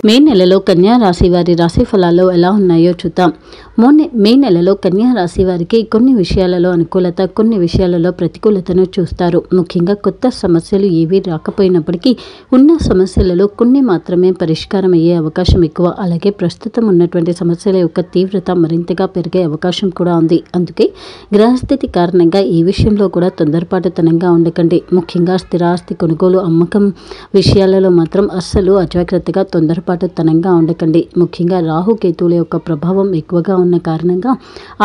మే నెలలో కన్యా రాశి వారి రాశి ఫలాలు ఎలా ఉన్నాయో చూద్దాం. మే నెలలో కన్యా రాశి వారికి కొన్ని విషయాలలో అనుకూలత, కొన్ని విషయాలలో ప్రతికూలతను చూస్తారు. ముఖ్యంగా కొత్త సమస్యలు ఏవి రాకపోయినప్పటికీ ఉన్న సమస్యలలో కొన్ని మాత్రమే పరిష్కారం అయ్యే అవకాశం ఎక్కువ. అలాగే ప్రస్తుతం ఉన్నటువంటి సమస్యల యొక్క తీవ్రత మరింతగా పెరిగే అవకాశం కూడా ఉంది. అందుకే గ్రహస్థితి కారణంగా ఈ విషయంలో కూడా తొందరపాటుతనంగా ఉండకండి. ముఖ్యంగా స్థిరాస్తి కొనుగోలు, అమ్మకం విషయాలలో మాత్రం అస్సలు అజాగ్రత్తగా తొందరపాటుతనంగా ఉండకండి. ముఖ్యంగా రాహుకేతువుల యొక్క ప్రభావం ఎక్కువగా ఉన్న కారణంగా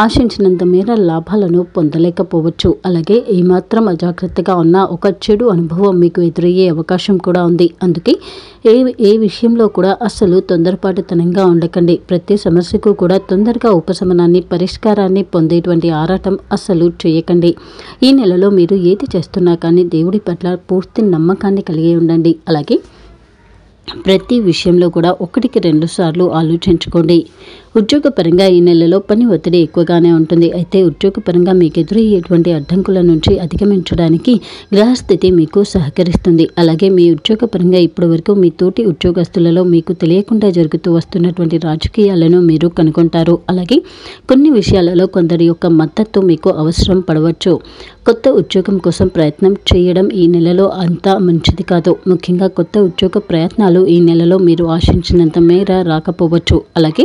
ఆశించినంత మేర లాభాలను పొందలేకపోవచ్చు. అలాగే ఏమాత్రం అజాగ్రత్తగా ఉన్న ఒక చెడు అనుభవం మీకు ఎదురయ్యే అవకాశం కూడా ఉంది. అందుకే ఏ విషయంలో కూడా అస్సలు తొందరపాటుతనంగా ఉండకండి. ప్రతి సమస్యకు కూడా తొందరగా ఉపశమనాన్ని, పరిష్కారాన్ని పొందేటువంటి ఆరాటం అస్సలు చేయకండి. ఈ నెలలో మీరు ఏది చేస్తున్నా కానీ దేవుడి పట్ల పూర్తి నమ్మకాన్ని కలిగి ఉండండి. అలాగే ప్రతి విషయంలో కూడా 1-2 సార్లు ఆలోచించుకోండి. ఉద్యోగపరంగా ఈ నెలలో పని ఒత్తిడి ఎక్కువగానే ఉంటుంది. అయితే ఉద్యోగపరంగా మీకు ఎదురయ్యేటువంటి అడ్డంకుల నుంచి అధిగమించడానికి గ్రహస్థితి మీకు సహకరిస్తుంది. అలాగే మీ ఉద్యోగపరంగా ఇప్పటి వరకు మీ తోటి ఉద్యోగస్తులలో మీకు తెలియకుండా జరుగుతూ వస్తున్నటువంటి రాజకీయాలను మీరు కనుగొంటారు. అలాగే కొన్ని విషయాలలో కొందరి యొక్క మద్దతు మీకు అవసరం పడవచ్చు. కొత్త ఉద్యోగం కోసం ప్రయత్నం చేయడం ఈ నెలలో అంతా మంచిది కాదు. ముఖ్యంగా కొత్త ఉద్యోగ ప్రయత్నాలు ఈ నెలలో మీరు ఆశించినంత మేర రాకపోవచ్చు. అలాగే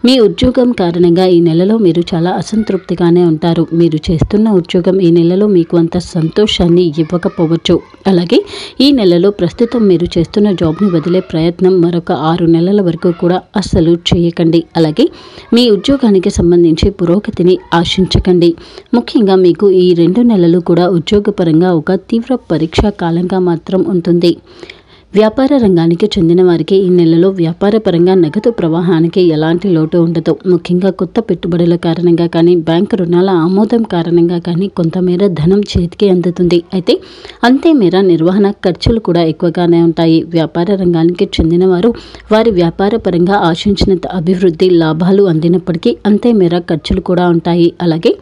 మీ ఉద్యోగం కారణంగా ఈ నెలలో మీరు చాలా అసంతృప్తిగానే ఉంటారు. మీరు చేస్తున్న ఉద్యోగం ఈ నెలలో మీకు అంత సంతోషాన్ని ఇవ్వకపోవచ్చు. అలాగే ఈ నెలలో ప్రస్తుతం మీరు చేస్తున్న జాబ్ని వదిలే ప్రయత్నం మరొక 6 నెలల వరకు కూడా అస్సలు చేయకండి. అలాగే మీ ఉద్యోగానికి సంబంధించి పురోగతిని ఆశించకండి. ముఖ్యంగా మీకు ఈ 2 నెలలు కూడా ఉద్యోగపరంగా ఒక తీవ్ర పరీక్షా కాలంగా మాత్రం ఉంటుంది. వ్యాపార రంగానికి చెందిన వారికి ఈ నెలలో వ్యాపార పరంగా నగదు ప్రవాహానికి ఎలాంటి లోటు ఉండదు. ముఖ్యంగా కొత్త పెట్టుబడుల కారణంగా కానీ, బ్యాంకు రుణాల ఆమోదం కారణంగా కానీ కొంతమేర ధనం చేతికి అందుతుంది. అయితే అంతే మేర నిర్వహణ ఖర్చులు కూడా ఎక్కువగానే ఉంటాయి. వ్యాపార రంగానికి చెందిన వారు వారి వ్యాపార పరంగా ఆశించినంత అభివృద్ధి, లాభాలు అందినప్పటికీ అంతే మేర ఖర్చులు కూడా ఉంటాయి. అలాగే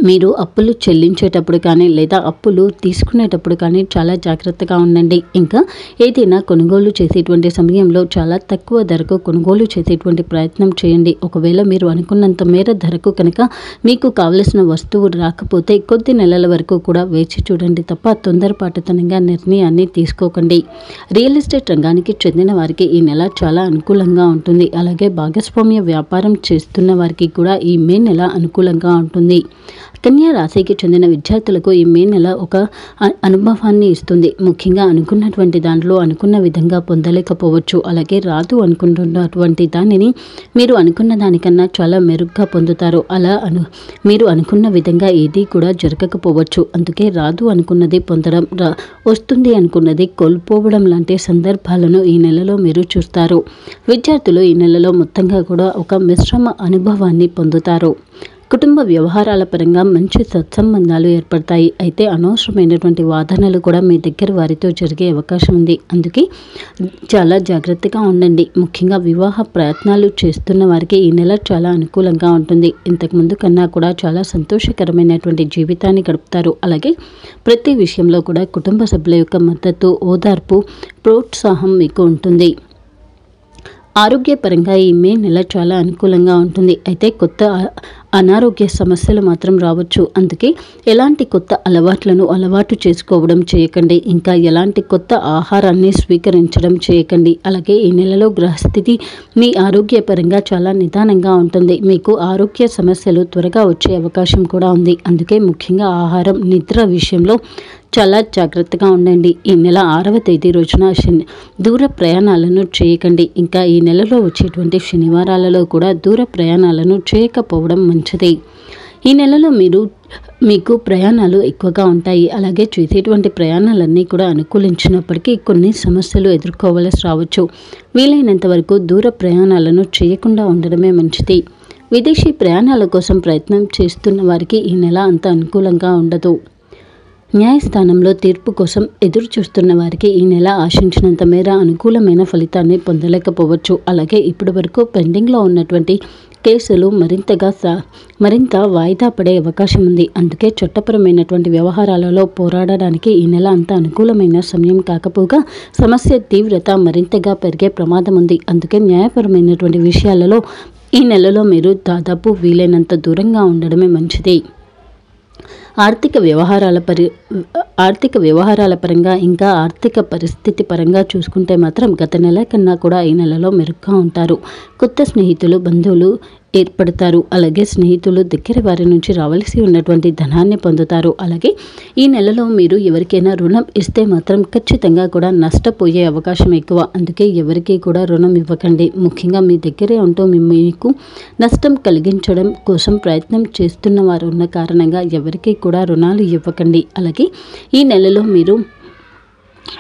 మీరు అప్పులు చెల్లించేటప్పుడు కానీ లేదా అప్పులు తీసుకునేటప్పుడు కానీ చాలా జాగ్రత్తగా ఉండండి. ఇంకా ఏదైనా కొనుగోలు చేసేటువంటి సమయంలో చాలా తక్కువ ధరకు కొనుగోలు చేసేటువంటి ప్రయత్నం చేయండి. ఒకవేళ మీరు అనుకున్నంత మేర ధరకు కనుక మీకు కావలసిన వస్తువు రాకపోతే కొద్ది నెలల వరకు కూడా వేచి చూడండి తప్ప తొందరపాటుతనంగా నిర్ణయాన్ని తీసుకోకండి. రియల్ ఎస్టేట్ రంగానికి చెందిన వారికి ఈ నెల చాలా అనుకూలంగా ఉంటుంది. అలాగే భాగస్వామ్య వ్యాపారం చేస్తున్న వారికి కూడా ఈ మే నెల అనుకూలంగా ఉంటుంది. కన్యా రాశికి చెందిన విద్యార్థులకు ఈ మే నెల ఒక అనుభవాన్ని ఇస్తుంది. ముఖ్యంగా అనుకున్నటువంటి దాంట్లో అనుకున్న విధంగా పొందలేకపోవచ్చు. అలాగే రాదు అనుకుంటున్నటువంటి దానిని మీరు అనుకున్న దానికన్నా చాలా మెరుగ్గా పొందుతారు. అలా మీరు అనుకున్న విధంగా ఏది కూడా జరగకపోవచ్చు. అందుకే రాదు అనుకున్నది పొందడం, వస్తుంది అనుకున్నది కోల్పోవడం లాంటి సందర్భాలను ఈ నెలలో మీరు చూస్తారు. విద్యార్థులు ఈ నెలలో మొత్తంగా కూడా ఒక మిశ్రమ అనుభవాన్ని పొందుతారు. కుటుంబ వ్యవహారాల పరంగా మంచి సత్సంబంధాలు ఏర్పడతాయి. అయితే అనవసరమైనటువంటి వాదనలు కూడా మీ దగ్గర వారితో జరిగే అవకాశం ఉంది. అందుకే చాలా జాగ్రత్తగా ఉండండి. ముఖ్యంగా వివాహ ప్రయత్నాలు చేస్తున్న వారికి ఈ నెల చాలా అనుకూలంగా ఉంటుంది. ఇంతకుముందు కన్నా కూడా చాలా సంతోషకరమైనటువంటి జీవితాన్ని గడుపుతారు. అలాగే ప్రతి విషయంలో కూడా కుటుంబ సభ్యుల యొక్క మద్దతు, ఓదార్పు, ప్రోత్సాహం మీకు ఉంటుంది. ఆరోగ్యపరంగా ఈ మే నెల చాలా అనుకూలంగా ఉంటుంది. అయితే కొత్త అనారోగ్య సమస్యలు మాత్రం రావచ్చు. అందుకే ఎలాంటి కొత్త అలవాటు చేసుకోవడం చేయకండి. ఇంకా ఎలాంటి కొత్త ఆహారాన్ని స్వీకరించడం చేయకండి. అలాగే ఈ నెలలో గ్రహస్థితి మీ ఆరోగ్యపరంగా చాలా నిదానంగా ఉంటుంది. మీకు ఆరోగ్య సమస్యలు త్వరగా వచ్చే అవకాశం కూడా ఉంది. అందుకే ముఖ్యంగా ఆహారం, నిద్ర విషయంలో చాలా జాగ్రత్తగా ఉండండి. ఈ నెల 6వ తేదీ రోజున దూర ప్రయాణాలను చేయకండి. ఇంకా ఈ నెలలో వచ్చేటువంటి శనివారాలలో కూడా దూర ప్రయాణాలను చేయకపోవడం మంచిది. ఈ నెలలో మీకు ప్రయాణాలు ఎక్కువగా ఉంటాయి. అలాగే చేసేటువంటి ప్రయాణాలన్నీ కూడా అనుకూలించినప్పటికీ కొన్ని సమస్యలు ఎదుర్కోవలసి రావచ్చు. వీలైనంత వరకు దూర ప్రయాణాలను చేయకుండా ఉండడమే మంచిది. విదేశీ ప్రయాణాల కోసం ప్రయత్నం చేస్తున్న వారికి ఈ నెల అంత అనుకూలంగా ఉండదు. న్యాయస్థానంలో తీర్పు కోసం ఎదురు చూస్తున్న వారికి ఈ నెల ఆశించినంత మేర అనుకూలమైన ఫలితాన్ని పొందలేకపోవచ్చు. అలాగే ఇప్పటి వరకు పెండింగ్లో ఉన్నటువంటి కేసులు మరింత వాయిదా పడే అవకాశం ఉంది. అందుకే చట్టపరమైనటువంటి వ్యవహారాలలో పోరాడడానికి ఈ నెల అంత అనుకూలమైన సమయం కాకపోగా సమస్య తీవ్రత మరింతగా పెరిగే ప్రమాదం ఉంది. అందుకే న్యాయపరమైనటువంటి విషయాలలో ఈ నెలలో మీరు దాదాపు వీలైనంత దూరంగా ఉండడమే మంచిది. ఆర్థిక వ్యవహారాల పరంగా ఇంకా ఆర్థిక పరిస్థితి పరంగా చూసుకుంటే మాత్రం గత నెల కన్నా కూడా ఈ నెలలో మెరుగ్గా ఉంటారు. కొత్త స్నేహితులు బంధువులు ఏర్పడతారు. అలాగే స్నేహితులు దగ్గర వారి నుంచి రావాల్సి ఉన్నటువంటి ధనాన్ని పొందుతారు. అలాగే ఈ నెలలో మీరు ఎవరికైనా రుణం ఇస్తే మాత్రం ఖచ్చితంగా కూడా నష్టపోయే అవకాశం ఎక్కువ. అందుకే ఎవరికి కూడా రుణం ఇవ్వకండి. ముఖ్యంగా మీ దగ్గరే ఉంటూ మీకు నష్టం కలిగించడం కోసం ప్రయత్నం చేస్తున్న వారు ఉన్న కారణంగా ఎవరికి కూడా రుణాలు ఇవ్వకండి. అలాగే ఈ నెలలో మీరు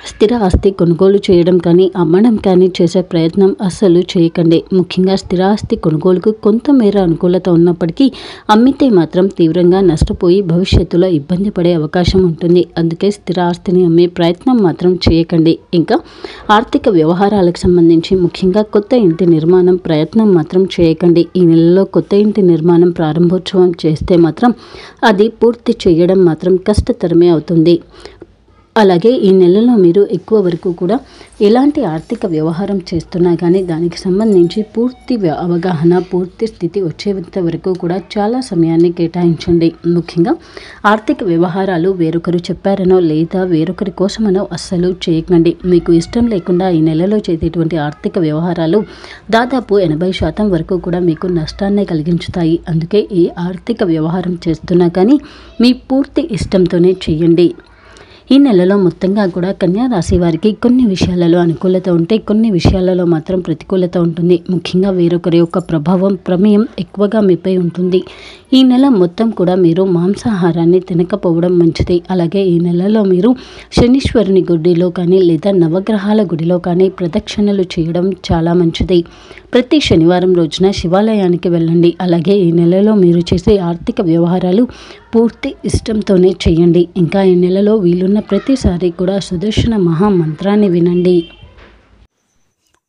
స్థిర ఆస్తి కొనుగోలు చేయడం కానీ అమ్మడం కానీ చేసే ప్రయత్నం అస్సలు చేయకండి. ముఖ్యంగా స్థిర ఆస్తి కొనుగోలుకు కొంతమేర అనుకూలత ఉన్నప్పటికీ అమ్మితే మాత్రం తీవ్రంగా నష్టపోయి భవిష్యత్తులో ఇబ్బంది పడే అవకాశం ఉంటుంది. అందుకే స్థిర ఆస్తిని అమ్మే ప్రయత్నం మాత్రం చేయకండి. ఇంకా ఆర్థిక వ్యవహారాలకు సంబంధించి ముఖ్యంగా కొత్త ఇంటి నిర్మాణం ప్రయత్నం మాత్రం చేయకండి. ఈ నెలలో కొత్త ఇంటి నిర్మాణం ప్రారంభోత్సవం చేస్తే మాత్రం అది పూర్తి చేయడం మాత్రం కష్టతరమే అవుతుంది. అలాగే ఈ నెలలో మీరు ఎక్కువ వరకు కూడా ఎలాంటి ఆర్థిక వ్యవహారం చేస్తున్నా కానీ దానికి సంబంధించి పూర్తి అవగాహన పూర్తి స్థితి వచ్చేంత వరకు కూడా చాలా సమయాన్ని కేటాయించండి. ముఖ్యంగా ఆర్థిక వ్యవహారాలు వేరొకరు చెప్పారనో లేదా వేరొకరి కోసమనో అస్సలు చేయకండి. మీకు ఇష్టం లేకుండా ఈ నెలలో చేసేటువంటి ఆర్థిక వ్యవహారాలు దాదాపు 80% వరకు కూడా మీకు నష్టాన్ని కలిగించుతాయి. అందుకే ఈ ఆర్థిక వ్యవహారం చేస్తున్నా కానీ మీ పూర్తి ఇష్టంతోనే చేయండి. ఈ నెలలో మొత్తంగా కూడా కన్యా రాశి వారికి కొన్ని విషయాలలో అనుకూలత ఉంటే కొన్ని విషయాలలో మాత్రం ప్రతికూలత ఉంటుంది. ముఖ్యంగా వేరొకరి యొక్క ప్రమేయం ఎక్కువగా మీపై ఉంటుంది. ఈ నెల మొత్తం కూడా మీరు మాంసాహారాన్ని తినకపోవడం మంచిది. అలాగే ఈ నెలలో మీరు శనీశ్వరుని గుడిలో కానీ లేదా నవగ్రహాల గుడిలో కానీ ప్రదక్షిణలు చేయడం చాలా మంచిది. ప్రతి శనివారం రోజున శివాలయానికి వెళ్ళండి. అలాగే ఈ నెలలో మీరు చేసే ఆర్థిక వ్యవహారాలు పూర్తి ఇష్టంతోనే చేయండి. ఇంకా ఈ నెలలో వీలున్న ప్రతిసారి కూడా సుదర్శన మహామంత్రాన్ని వినండి.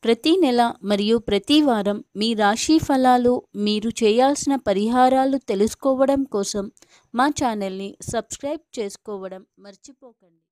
ప్రతి నెల మరియు ప్రతి వారం మీ రాశి ఫలాలు మీరు చేయాల్సిన పరిహారాలు తెలుసుకోవడం కోసం మా ఛానల్ని సబ్స్క్రైబ్ చేసుకోవడం మర్చిపోకండి.